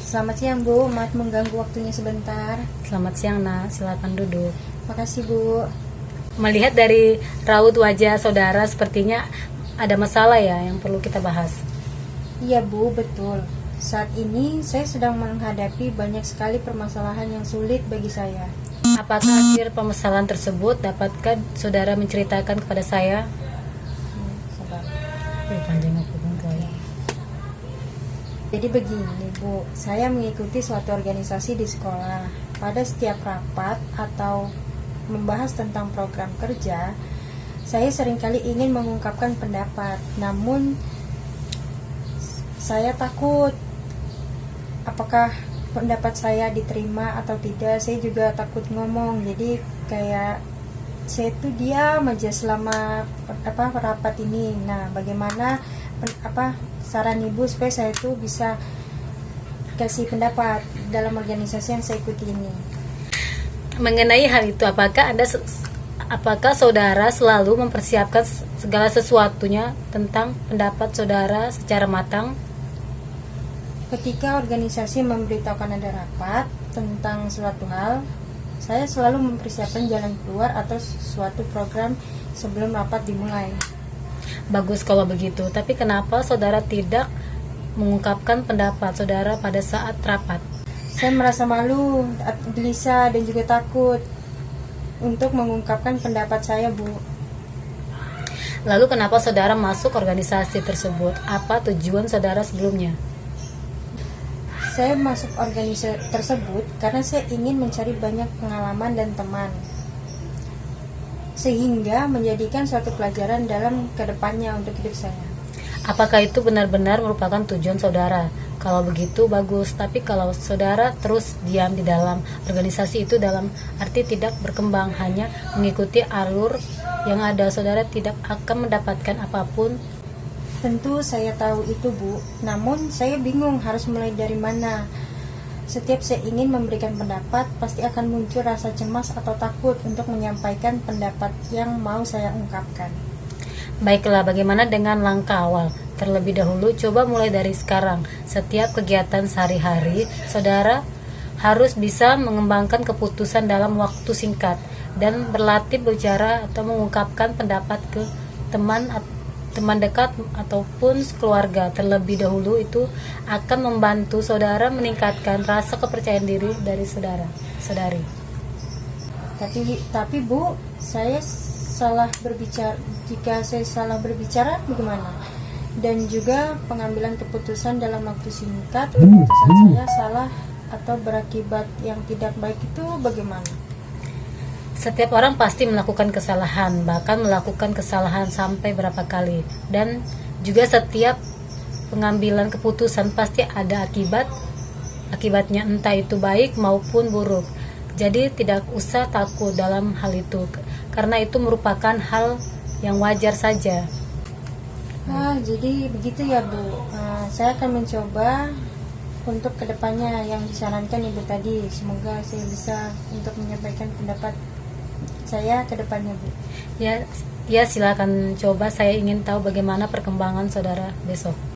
Selamat siang Bu, maaf mengganggu waktunya sebentar. Selamat siang nak, silakan duduk. Makasih Bu. Melihat dari raut wajah saudara sepertinya ada masalah ya yang perlu kita bahas. Iya Bu, betul. Saat ini saya sedang menghadapi banyak sekali permasalahan yang sulit bagi saya. Apakah akhir permasalahan tersebut dapatkah saudara menceritakan kepada saya? Sabar. Panjang aku ya. Jadi begini Bu, saya mengikuti suatu organisasi di sekolah. Pada setiap rapat atau membahas tentang program kerja, saya seringkali ingin mengungkapkan pendapat. Namun saya takut apakah pendapat saya diterima atau tidak. Saya juga takut ngomong. Jadi kayak saya tuh diam aja selama rapat ini. Nah, bagaimana saran Ibu supaya saya tuh bisa kasih pendapat dalam organisasi yang saya ikuti ini? Mengenai hal itu, apakah saudara selalu mempersiapkan segala sesuatunya tentang pendapat saudara secara matang? Ketika organisasi memberitahukan ada rapat tentang suatu hal, saya selalu mempersiapkan jalan keluar atau suatu program sebelum rapat dimulai. Bagus kalau begitu, tapi kenapa saudara tidak mengungkapkan pendapat saudara pada saat rapat? Saya merasa malu, gelisah, dan juga takut untuk mengungkapkan pendapat saya, Bu. Lalu kenapa saudara masuk organisasi tersebut? Apa tujuan saudara sebelumnya? Saya masuk organisasi tersebut karena saya ingin mencari banyak pengalaman dan teman, sehingga menjadikan suatu pelajaran dalam kedepannya untuk hidup saya. Apakah itu benar-benar merupakan tujuan saudara? Kalau begitu bagus, tapi kalau saudara terus diam di dalam organisasi itu dalam arti tidak berkembang, hanya mengikuti alur yang ada, saudara tidak akan mendapatkan apapun. Tentu saya tahu itu Bu, namun saya bingung harus mulai dari mana. Setiap saya ingin memberikan pendapat, pasti akan muncul rasa cemas atau takut untuk menyampaikan pendapat yang mau saya ungkapkan. Baiklah, bagaimana dengan langkah awal? Terlebih dahulu, coba mulai dari sekarang. Setiap kegiatan sehari-hari, saudara harus bisa mengembangkan keputusan dalam waktu singkat dan berlatih bicara atau mengungkapkan pendapat ke teman dekat ataupun keluarga. Terlebih dahulu itu akan membantu saudara meningkatkan rasa kepercayaan diri dari saudari. Tapi Bu, saya salah berbicara. Jika saya salah berbicara, bagaimana? Dan juga pengambilan keputusan dalam waktu singkat, keputusan saya salah atau berakibat yang tidak baik itu bagaimana? Setiap orang pasti melakukan kesalahan, bahkan melakukan kesalahan sampai berapa kali. Dan juga setiap pengambilan keputusan pasti ada akibatnya, entah itu baik maupun buruk. Jadi tidak usah takut dalam hal itu, karena itu merupakan hal yang wajar saja. Jadi begitu ya Bu. Saya akan mencoba untuk kedepannya yang disarankan Ibu tadi. Semoga saya bisa untuk menyampaikan pendapat saya ke depannya Bu. Ya, silakan coba. Saya ingin tahu bagaimana perkembangan saudara besok.